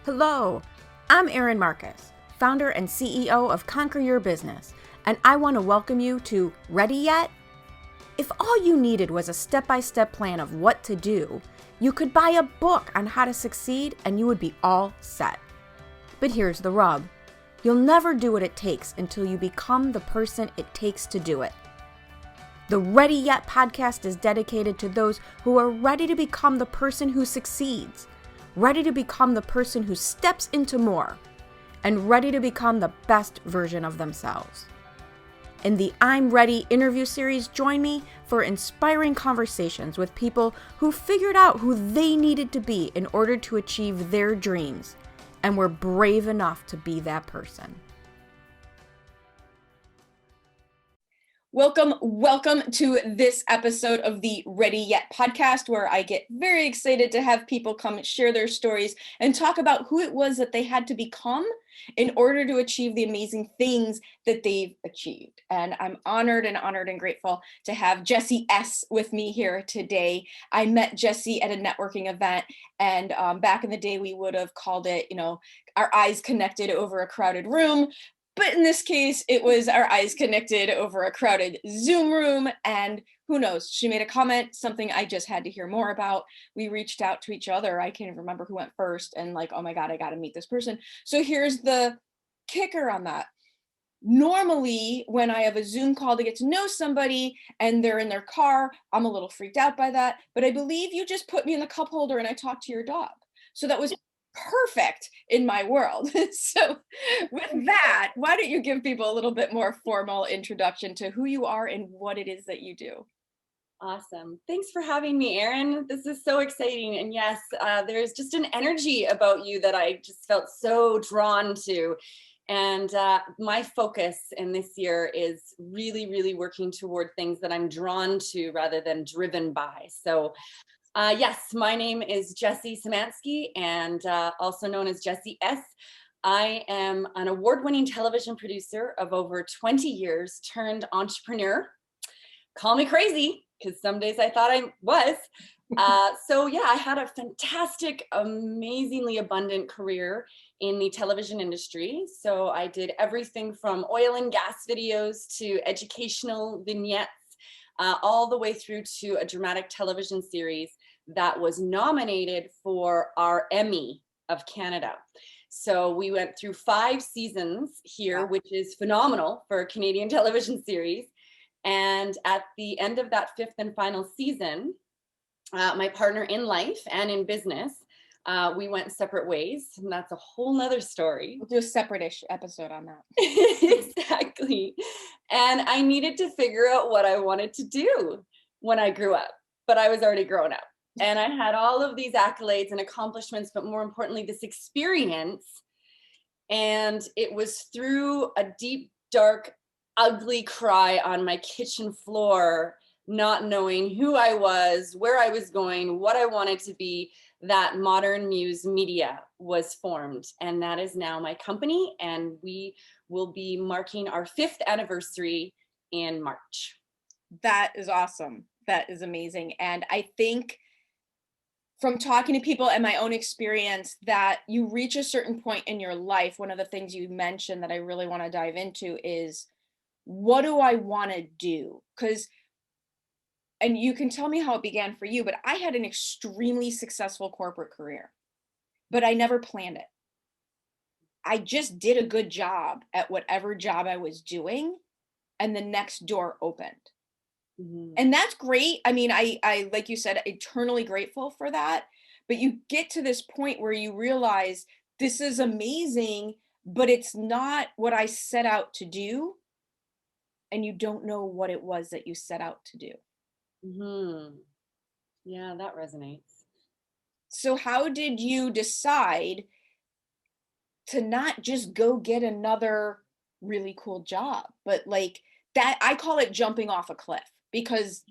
Hello, I'm Erin Marcus, founder and CEO of Conquer Your Business, and I want to welcome you to Ready Yet? If all you needed was a step-by-step plan of what to do, you could buy a book on how to succeed and you would be all set. But here's the rub. You'll never do what it takes until you become the person it takes to do it. The Ready Yet podcast is dedicated to those who are ready to become the person who succeeds, ready to become the person who steps into more, and ready to become the best version of themselves. In the I'm Ready interview series, join me for inspiring conversations with people who figured out who they needed to be in order to achieve their dreams and were brave enough to be that person. Welcome to this episode of the Ready Yet podcast, where I get very excited to have people come and share their stories and talk about who it was that they had to become in order to achieve the amazing things that they've achieved. And I'm honored and grateful to have Jesse S with me here today. I met Jesse at a networking event, and back in the day, we would have called it, our eyes connected over a crowded room. But in this case, it was our eyes connected over a crowded Zoom room, and who knows, she made a comment, something I just had to hear more about. We reached out to each other. I can't even remember who went first, and oh my God, I got to meet this person. So here's the kicker on that. Normally, when I have a Zoom call to get to know somebody and they're in their car, I'm a little freaked out by that. But I believe you just put me in the cup holder and I talked to your dog. So that was perfect in my world. So with that, why don't you give people a little bit more formal introduction to who you are and what it is that you do? Awesome. Thanks for having me, Erin. This is so exciting. And yes, there's just an energy about you that I just felt so drawn to. And my focus in this year is really working toward things that I'm drawn to rather than driven by. So yes, my name is Jesse Szymanski, and also known as Jesse S. I am an award-winning television producer of over 20 years turned entrepreneur. Call me crazy, because some days I thought I was. So yeah, I had a fantastic, amazingly abundant career in the television industry. So I did everything from oil and gas videos to educational vignettes, all the way through to a dramatic television series that was nominated for our Emmy of Canada. So we went through 5 seasons here, which is phenomenal for a Canadian television series. And at the end of that 5th and final season, my partner in life and in business, we went separate ways, and that's a whole nother story. We'll do a separate-ish episode on that. Exactly. And I needed to figure out what I wanted to do when I grew up, but I was already grown up. And I had all of these accolades and accomplishments, but more importantly, this experience. And it was through a deep, dark, ugly cry on my kitchen floor, not knowing who I was, where I was going, what I wanted to be, that Modern Muse Media was formed. And that is now my company. And we will be marking our 5th anniversary in March. That is awesome. That is amazing. And I think from talking to people and my own experience that you reach a certain point in your life, one of the things you mentioned that I really want to dive into is, what do I want to do? And you can tell me how it began for you, but I had an extremely successful corporate career, but I never planned it. I just did a good job at whatever job I was doing, and the next door opened. Mm-hmm. And that's great. I mean, I, like you said, eternally grateful for that. But you get to this point where you realize this is amazing, but it's not what I set out to do. And you don't know what it was that you set out to do. Mm-hmm. Yeah, that resonates. So how did you decide to not just go get another really cool job, but that? I call it jumping off a cliff, because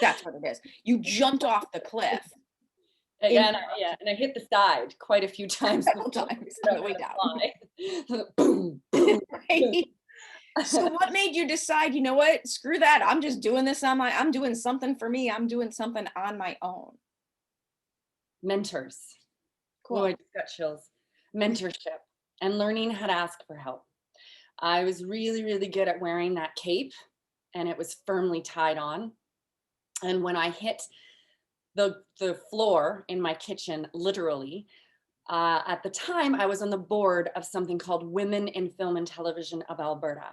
that's what it is. You jumped off the cliff. And I hit the side quite a few times. Several times on the way down. Boom, boom. Right? So what made you decide, you know what, screw that, I'm just doing this I'm doing something for me, I'm doing something on my own? Mentors. Oh, I Cool. just got chills. Mentorship and learning how to ask for help. I was really, really good at wearing that cape, and it was firmly tied on. And when I hit the floor in my kitchen, literally, at the time, I was on the board of something called Women in Film and Television of Alberta.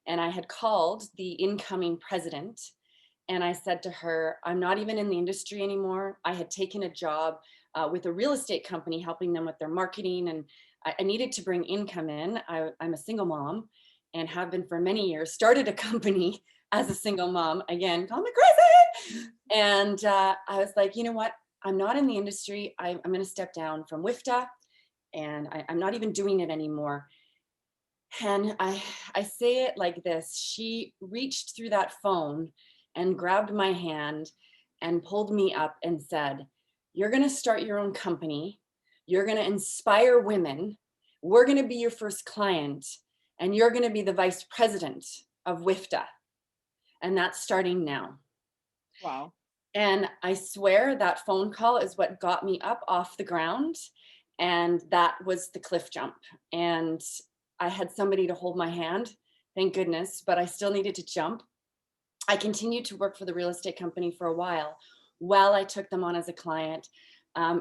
And I had called the incoming president and I said to her, I'm not even in the industry anymore. I had taken a job with a real estate company, helping them with their marketing. And I needed to bring income in. I'm a single mom and have been for many years, started a company as a single mom. Again, call me crazy. And I was like, you know what? I'm not in the industry. I'm going to step down from WIFTA and I'm not even doing it anymore. And I say it like this. She reached through that phone and grabbed my hand and pulled me up and said, you're going to start your own company. You're going to inspire women. We're going to be your first client and you're going to be the vice president of WIFTA. And that's starting now. Wow. And I swear that phone call is what got me up off the ground. And that was the cliff jump. And I had somebody to hold my hand, thank goodness, but I still needed to jump. I continued to work for the real estate company for a while I took them on as a client,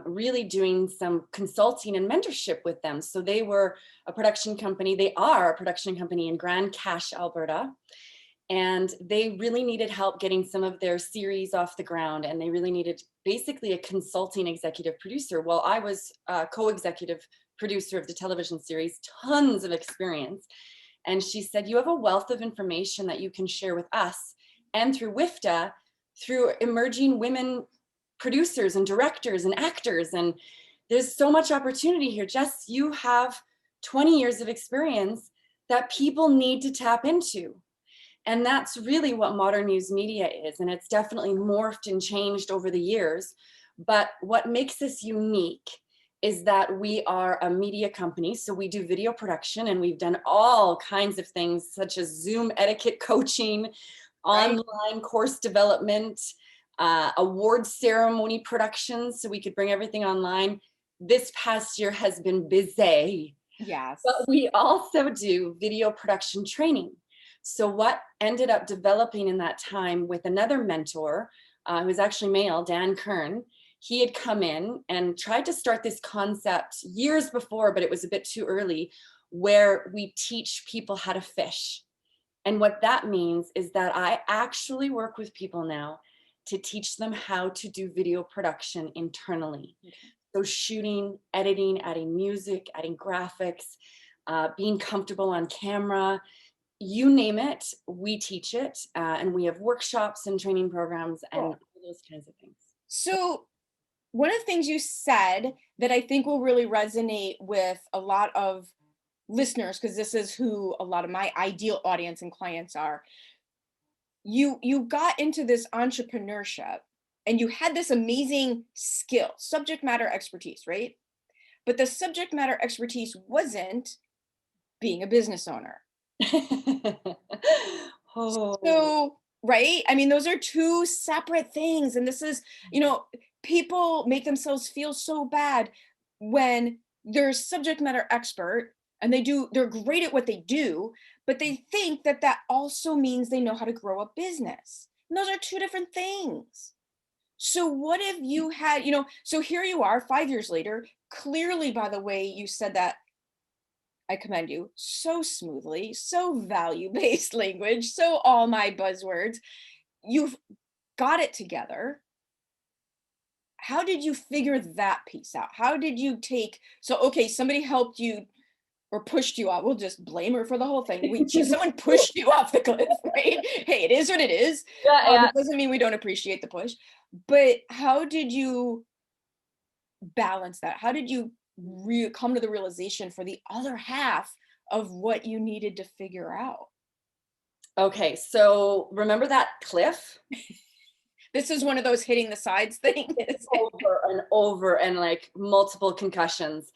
really doing some consulting and mentorship with them. So they were a production company. They are a production company in Grand Cache, Alberta. And they really needed help getting some of their series off the ground. And they really needed basically a consulting executive producer. Well, I was a co-executive producer of the television series, tons of experience. And she said, you have a wealth of information that you can share with us and through WIFTA, through emerging women producers and directors and actors. And there's so much opportunity here. Jess, you have 20 years of experience that people need to tap into. And that's really what modern news media is. And it's definitely morphed and changed over the years. But what makes us unique is that we are a media company. So we do video production and we've done all kinds of things such as Zoom etiquette coaching, online course development, award ceremony productions. So we could bring everything online. This past year has been busy. Yes. But we also do video production training. So what ended up developing in that time with another mentor, who was actually male, Dan Kern, he had come in and tried to start this concept years before, but it was a bit too early, where we teach people how to fish. And what that means is that I actually work with people now to teach them how to do video production internally. Okay. So shooting, editing, adding music, adding graphics, being comfortable on camera, you name it, we teach it. And we have workshops and training programs and all those kinds of things. So one of the things you said that I think will really resonate with a lot of listeners, because this is who a lot of my ideal audience and clients are, you got into this entrepreneurship and you had this amazing skill, subject matter expertise, right? But the subject matter expertise wasn't being a business owner. So, right? I mean, those are two separate things. And this is, people make themselves feel so bad when they're subject matter expert and they're great at what they do, but they think that that also means they know how to grow a business. And those are two different things. So what if you had, so here you are 5 years later, clearly, by the way, you said that, I commend you, so smoothly, so value-based language, so all my buzzwords. You've got it together. How did you figure that piece out? How did you okay, somebody helped you or pushed you off. We'll just blame her for the whole thing. Someone pushed you off the cliff, right? Hey, it is what it is. Yeah. It doesn't mean we don't appreciate the push. But how did you balance that? How did you come to the realization for the other half of what you needed to figure out? Okay, so remember that cliff? This is one of those hitting the sides things. over and like multiple concussions.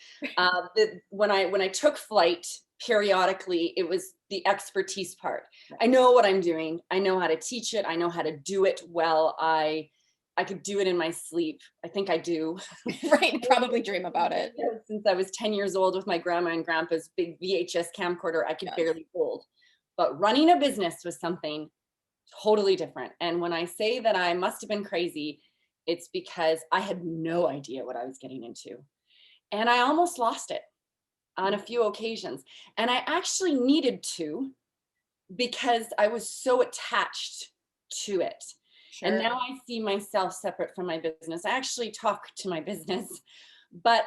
When I took flight periodically, it was the expertise part. I know what I'm doing. I know how to teach it. I know how to do it well. I I could do it in my sleep. I think I do. Right, probably dream about it. Since I was 10 years old with my grandma and grandpa's big VHS camcorder, I could barely hold. But running a business was something totally different. And when I say that I must have been crazy, it's because I had no idea what I was getting into. And I almost lost it on a few occasions. And I actually needed to, because I was so attached to it. Sure. And now I see myself separate from my business. I actually talk to my business, but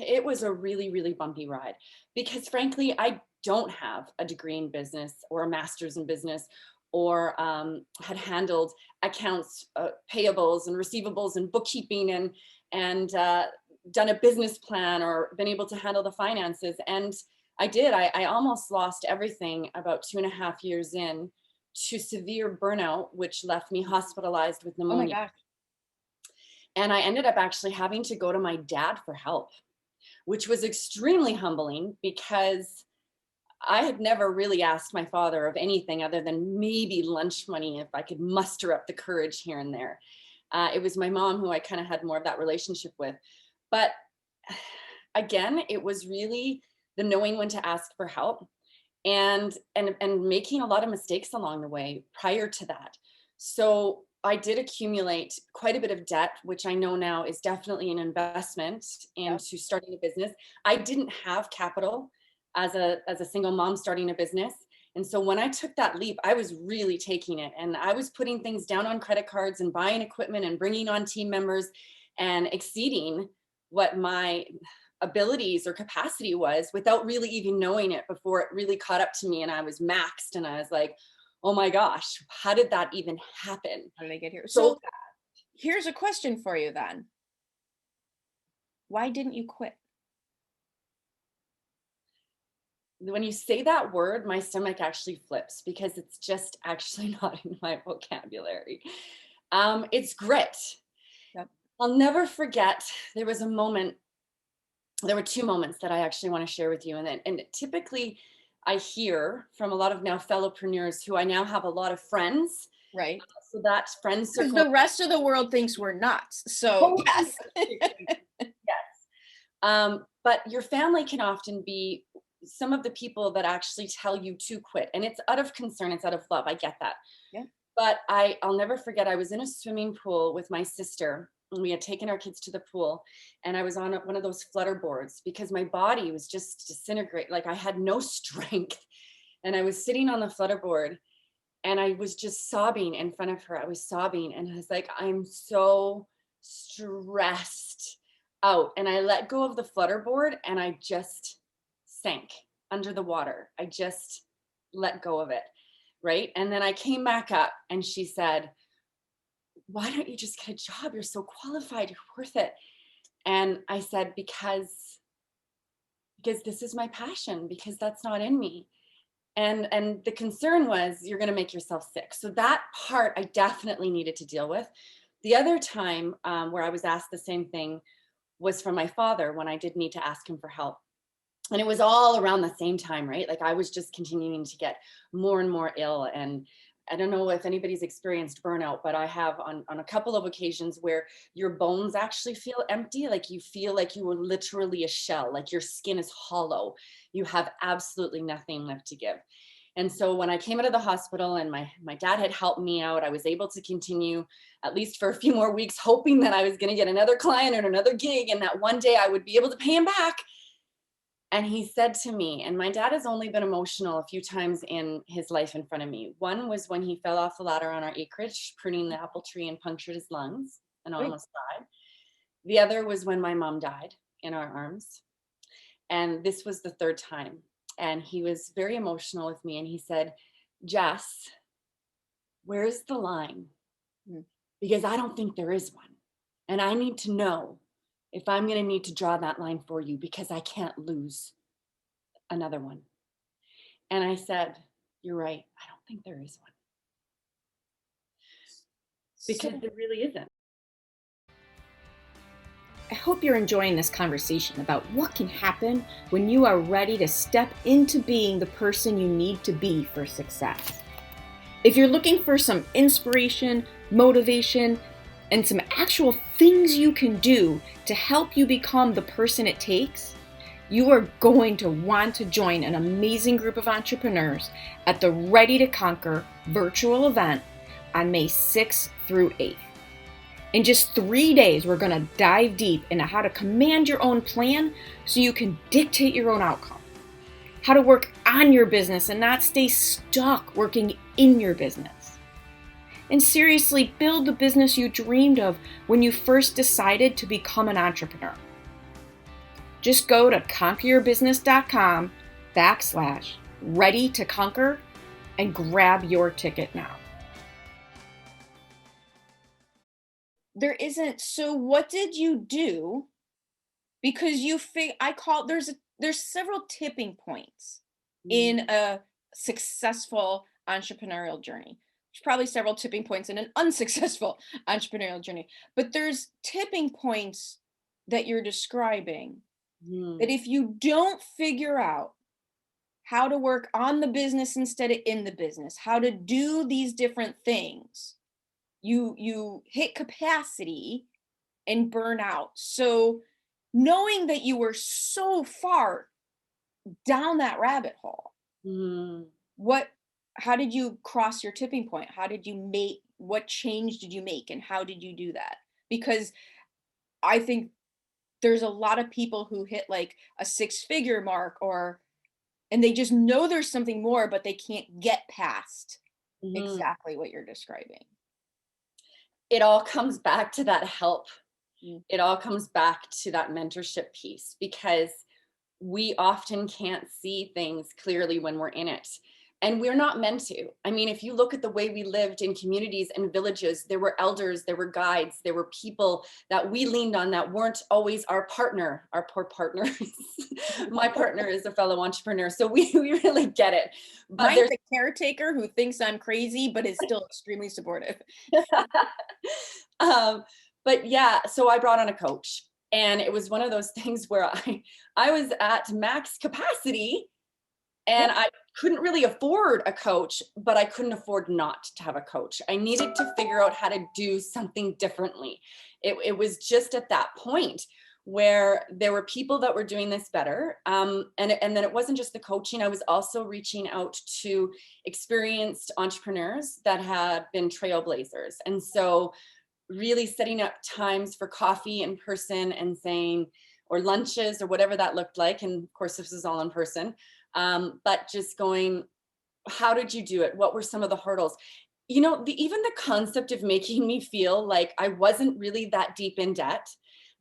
it was a really, really bumpy ride, because frankly, I don't have a degree in business or a master's in business, or had handled accounts, payables and receivables and bookkeeping, and done a business plan or been able to handle the finances. And I almost lost everything about 2.5 years in to severe burnout, which left me hospitalized with pneumonia. Oh my gosh. And I ended up actually having to go to my dad for help, which was extremely humbling, because I had never really asked my father of anything other than maybe lunch money if I could muster up the courage here and there. It was my mom who I kind of had more of that relationship with. But again, it was really the knowing when to ask for help, and making a lot of mistakes along the way prior to that. So I did accumulate quite a bit of debt, which I know now is definitely an investment into starting a business. I didn't have capital as a single mom starting a business. And so when I took that leap, I was really taking it, and I was putting things down on credit cards and buying equipment and bringing on team members and exceeding what my abilities or capacity was without really even knowing it before it really caught up to me. And I was maxed, and I was like, oh my gosh, how did that even happen? How did I get here? So here's a question for you then. Why didn't you quit? When you say that word, my stomach actually flips, because it's just actually not in my vocabulary. It's grit. Yep. I'll never forget, there was a moment, there were two moments that I actually want to share with you. And typically I hear from a lot of now fellowpreneurs who I now have a lot of friends. Right. So that friend circle. Because the rest of the world thinks we're nuts. So yes. Yes. But your family can often be some of the people that actually tell you to quit. And it's out of concern, it's out of love. I get that. Yeah. But I'll never forget, I was in a swimming pool with my sister, and we had taken our kids to the pool, and I was on one of those flutter boards because my body was just disintegrating. Like I had no strength, and I was sitting on the flutter board, and I was just sobbing in front of her. I was sobbing, and I was like, I'm so stressed out. And I let go of the flutter board, and I just sank under the water. I just let go of it. Right. And then I came back up, and she said, why don't you just get a job? You're so qualified. You're worth it. And I said, because this is my passion, because that's not in me. And the concern was, you're going to make yourself sick. So that part I definitely needed to deal with. The other time where I was asked the same thing was from my father, when I did need to ask him for help. And it was all around the same time, right? Like I was just continuing to get more and more ill. And I don't know if anybody's experienced burnout, but I have on a couple of occasions where your bones actually feel empty. Like you feel like you were literally a shell, like your skin is hollow. You have absolutely nothing left to give. And so when I came out of the hospital and my dad had helped me out, I was able to continue at least for a few more weeks, hoping that I was going to get another client or another gig, and that one day I would be able to pay him back. And he said to me, and my dad has only been emotional a few times in his life in front of me. One was when he fell off the ladder on our acreage, pruning the apple tree, and punctured his lungs and almost died. The other was when my mom died in our arms. And this was the third time. And he was very emotional with me. And he said, Jess, where's the line? Because I don't think there is one. And I need to know if I'm going to need to draw that line for you, because I can't lose another one. And I said, you're right. I don't think there is one. Because there really isn't. I hope you're enjoying this conversation about what can happen when you are ready to step into being the person you need to be for success. If you're looking for some inspiration, motivation, and some actual things you can do to help you become the person it takes, you are going to want to join an amazing group of entrepreneurs at the Ready to Conquer virtual event on May 6th through 8th. In just 3 days, we're going to dive deep into how to command your own plan so you can dictate your own outcome, how to work on your business and not stay stuck working in your business, and seriously build the business you dreamed of when you first decided to become an entrepreneur. Just go to conqueryourbusiness.com/ready to conquer and grab your ticket now. There isn't. So what did you do? Because there's several tipping points in a successful entrepreneurial journey. There's probably several tipping points in an unsuccessful entrepreneurial journey, but there's tipping points that you're describing that if you don't figure out how to work on the business instead of in the business, how to do these different things, you hit capacity and burn out. So knowing that you were so far down that rabbit hole, how did you cross your tipping point? What change did you make and how did you do that? Because I think there's a lot of people who hit like a 6-figure mark and they just know there's something more, but they can't get past exactly what you're describing. It all comes back to that help. It all comes back to that mentorship piece, because we often can't see things clearly when we're in it. And we're not meant to. I mean, if you look at the way we lived in communities and villages, there were elders, there were guides, there were people that we leaned on that weren't always our partner, our poor partners. My partner is a fellow entrepreneur, so we really get it. But mine's a caretaker who thinks I'm crazy, but is still extremely supportive. But yeah, so I brought on a coach, and it was one of those things where I was at max capacity, and I couldn't really afford a coach, but I couldn't afford not to have a coach. I needed to figure out how to do something differently. It was just at that point where there were people that were doing this better. And then it wasn't just the coaching. I was also reaching out to experienced entrepreneurs that had been trailblazers. And so really setting up times for coffee in person and saying, or lunches or whatever that looked like. And of course, this was all in person. But just going, how did you do it? What were some of the hurdles? You know, even the concept of making me feel like I wasn't really that deep in debt,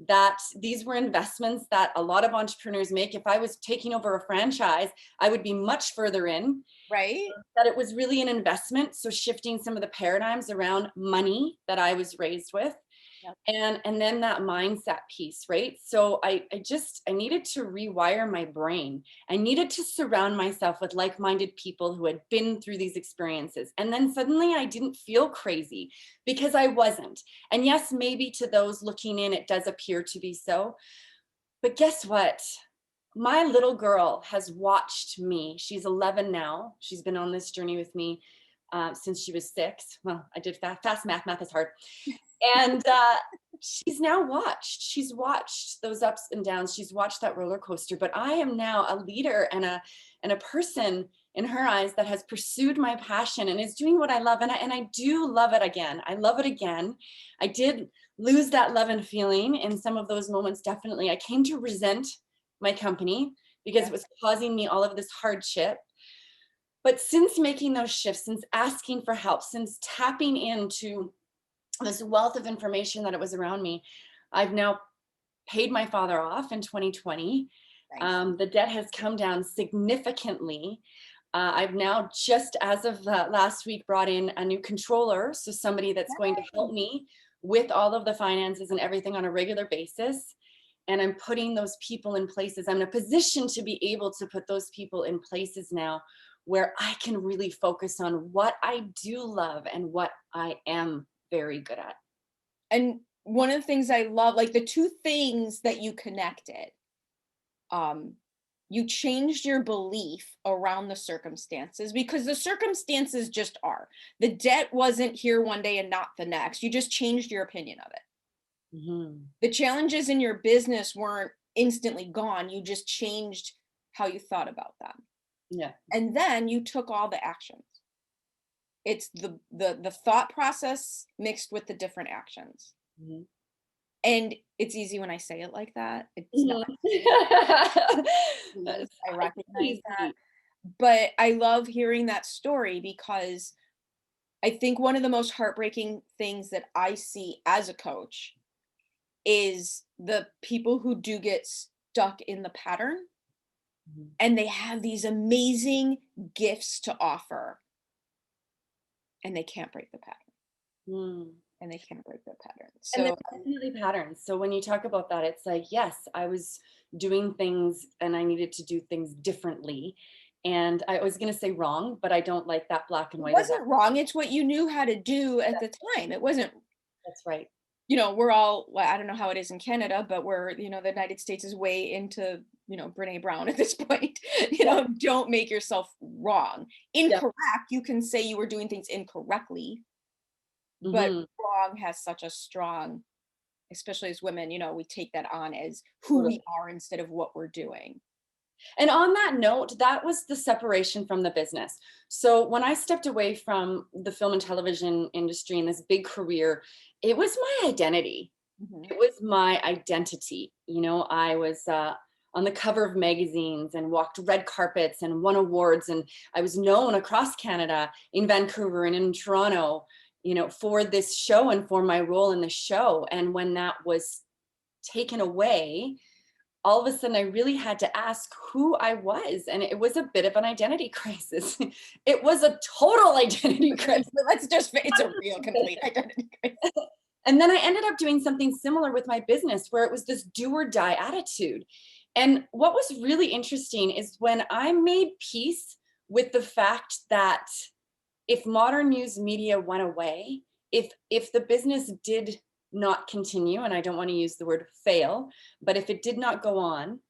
that these were investments that a lot of entrepreneurs make. If I was taking over a franchise, I would be much further in. Right. That it was really an investment. So shifting some of the paradigms around money that I was raised with. And then that mindset piece, right? So I needed to rewire my brain. I needed to surround myself with like-minded people who had been through these experiences. And then suddenly I didn't feel crazy, because I wasn't. And yes, maybe to those looking in, it does appear to be so. But guess what? My little girl has watched me. She's 11 now. She's been on this journey with me since she was 6. Well, I did fast math. Math is hard. And she's watched those ups and downs. She's watched that roller coaster. But I am now a leader and a person in her eyes that has pursued my passion and is doing what I love. And I do love it again. I love it again. I did lose that love and feeling in some of those moments. Definitely. I came to resent my company because it was causing me all of this hardship. But since making those shifts, since asking for help, since tapping into this wealth of information that it was around me, I've now paid my father off in 2020. The debt has come down significantly. I've now, just as of last week, brought in a new controller. So somebody that's going to help me with all of the finances and everything on a regular basis. And I'm putting those people in places. I'm in a position to be able to put those people in places now where I can really focus on what I do love and what I am very good at. And one of the things I love, like the two things that you connected, You changed your belief around the circumstances because the circumstances just are. The debt wasn't here one day and not the next. You just changed your opinion of it. Mhm. The challenges in your business weren't instantly gone. You just changed how you thought about them. Yeah. And then you took all the actions. It's the thought process mixed with the different actions. Mhm. And it's easy when I say it like that. It's not. Mhm. That's I so recognize that. easy. But I love hearing that story because I think one of the most heartbreaking things that I see as a coach is the people who do get stuck in the pattern Mhm. and they have these amazing gifts to offer and they can't break the pattern Mm. and they can't break the pattern. And So there's definitely patterns. So when you talk about that, it's like, yes, I was doing things and I needed to do things differently. And I was going to say wrong, but I don't like that black and it white of that. wasn't wrong. It's what you knew how to do at the time. It wasn't, That's right. we're all, well, I don't know how it is in Canada, but we're, the United States is way into, Brene Brown at this point. Yeah. Don't make yourself wrong. Yeah. Incorrect. You can say you were doing things incorrectly, but Hmm. wrong has such a strong, especially as women, we take that on as who Totally. we are instead of what we're doing. And on that note, that was the separation from the business. So when I stepped away from the film and television industry and this big career, it was my identity. Mhm. It was my identity. I was on the cover of magazines and walked red carpets and won awards. And I was known across Canada, in Vancouver and in Toronto, for this show and for my role in the show. And when that was taken away, all of a sudden I really had to ask who I was. And it was a bit of an identity crisis. It was a total identity crisis. It's a real complete identity crisis. And then I ended up doing something similar with my business where it was this do or die attitude. And what was really interesting is when I made peace with the fact that if modern news media went away, if the business did not continue, and I don't want to use the word fail, but if it did not go on,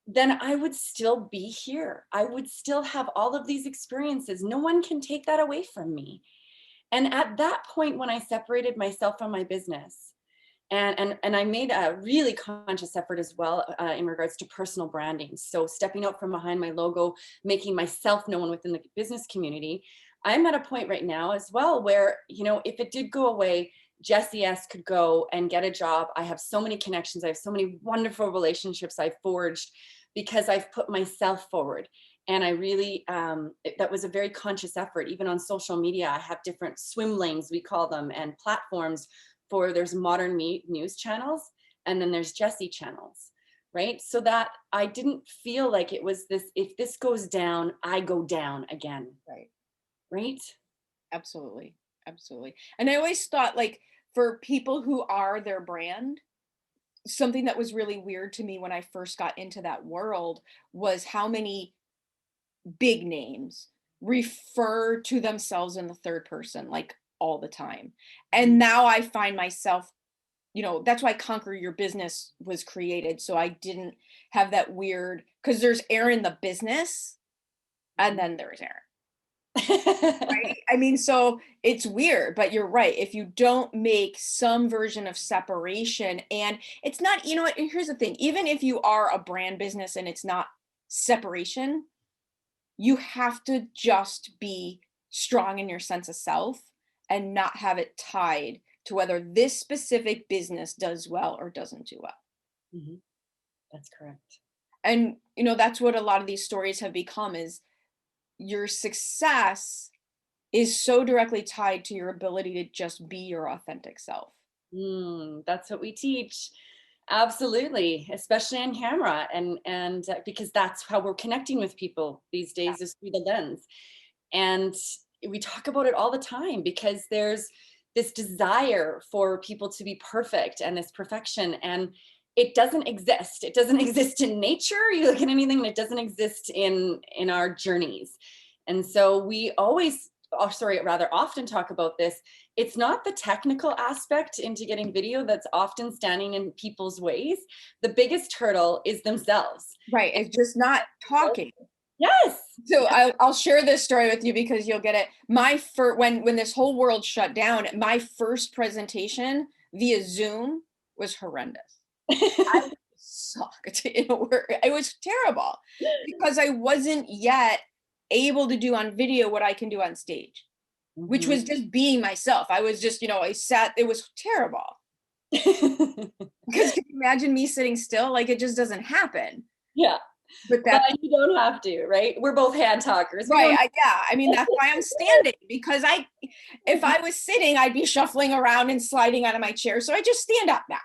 then I would still be here. I would still have all of these experiences. No one can take that away from me. And at that point, when I separated myself from my business, and I made a really conscious effort as well in regards to personal branding. So stepping out from behind my logo, making myself known within the business community. I'm at a point right now as well where, if it did go away, Jesse S could go and get a job. I have so many connections. I have so many wonderful relationships I've forged because I've put myself forward. And I really, that was a very conscious effort. Even on social media, I have different swim lanes, we call them, and platforms there's modern news channels, and then there's Jesse channels, right? So that I didn't feel like it was this, if this goes down, I go down again. Right. Right? Absolutely. Absolutely. And I always thought, like, for people who are their brand, something that was really weird to me when I first got into that world was how many big names refer to themselves in the third person, like, all the time. And now I find myself, that's why Conquer Your Business was created. So I didn't have that weird, because there's Erin the business, and then there's Erin. Right? I mean, so it's weird, but you're right. If you don't make some version of separation, and it's not, what, and here's the thing, even if you are a brand business and it's not separation, you have to just be strong in your sense of self and not have it tied to whether this specific business does well or doesn't do well. Mhm. That's correct. And, that's what a lot of these stories have become is your success is so directly tied to your ability to just be your authentic self. That's what we teach. Absolutely, especially on camera, and because that's how we're connecting with people these Yeah. days, is through the lens. And we talk about it all the time because there's this desire for people to be perfect and this perfection, and it doesn't exist. It doesn't exist in nature. You look at anything, and it doesn't exist in our journeys. And so we always, or sorry, rather often talk about this. it's not the technical aspect into getting video that's often standing in people's ways. The biggest hurdle is themselves. Right. It's just not talking. Yes. So I'll share this story with you because you'll get it. When this whole world shut down, my first presentation via Zoom was horrendous. I sucked. It was terrible because I wasn't yet able to do on video what I can do on stage, which was just being myself. I was just, it was terrible. Because can you imagine me sitting still? Like, it just doesn't happen. Yeah. But you don't have to, right? We're both hand talkers. Right. I mean, that's why I'm standing, because if I was sitting, I'd be shuffling around and sliding out of my chair. So I just stand up now,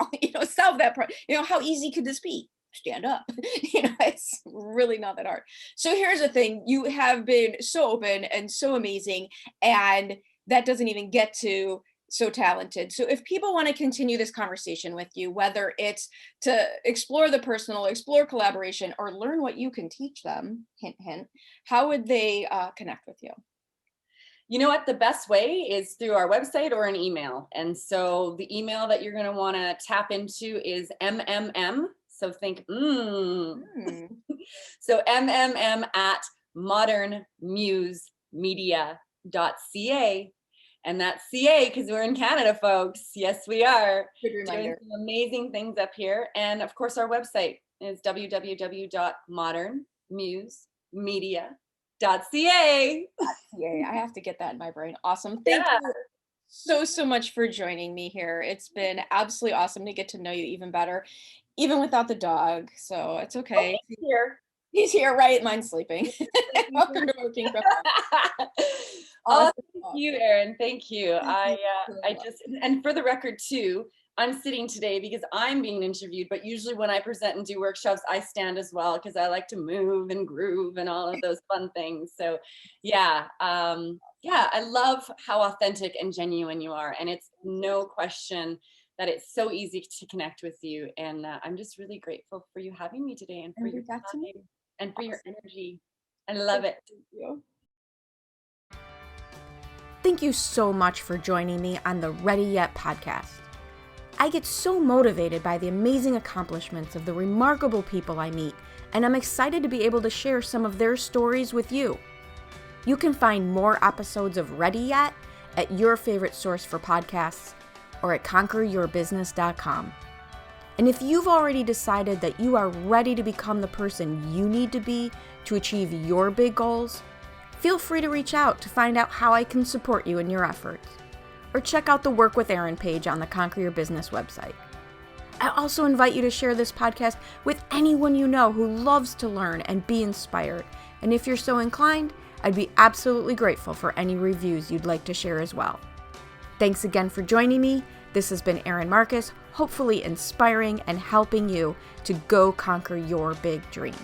solve that problem. How easy could this be? Stand up. It's really not that hard. So here's the thing. You have been so open and so amazing, and that doesn't even get to so talented. So if people want to continue this conversation with you, whether it's to explore the personal, explore collaboration, or learn what you can teach them, hint, hint, how would they connect with you? You know what? The best way is through our website or an email. And so the email that you're going to want to tap into is MMM. So think, So MMM at modernmusemedia.ca. And that's CA because we're in Canada, folks. Yes, we are. Good reminder. Doing some amazing things up here. And of course, our website is www.modernmusemedia.ca. I have to get that in my brain. Awesome. Thank you so much for joining me here. It's been absolutely awesome to get to know you even better, even without the dog. So it's okay. Oh, he's here. He's here, right? Mine's sleeping. Welcome to Working From Home. Awesome. Thank you, Erin. Thank you. And for the record too, I'm sitting today because I'm being interviewed, but usually when I present and do workshops, I stand as well because I like to move and groove and all of those fun things. So I love how authentic and genuine you are. And it's no question that it's so easy to connect with you. And I'm just really grateful for you having me today and for your time and for your energy. I love it. Thank you. Thank you so much for joining me on the Ready Yet podcast. I get so motivated by the amazing accomplishments of the remarkable people I meet, and I'm excited to be able to share some of their stories with you. You can find more episodes of Ready Yet at your favorite source for podcasts or at conqueryourbusiness.com. And if you've already decided that you are ready to become the person you need to be to achieve your big goals, feel free to reach out to find out how I can support you in your efforts. Or check out the Work with Erin page on the Conquer Your Business website. I also invite you to share this podcast with anyone you know who loves to learn and be inspired. And if you're so inclined, I'd be absolutely grateful for any reviews you'd like to share as well. Thanks again for joining me. This has been Erin Marcus, hopefully inspiring and helping you to go conquer your big dreams.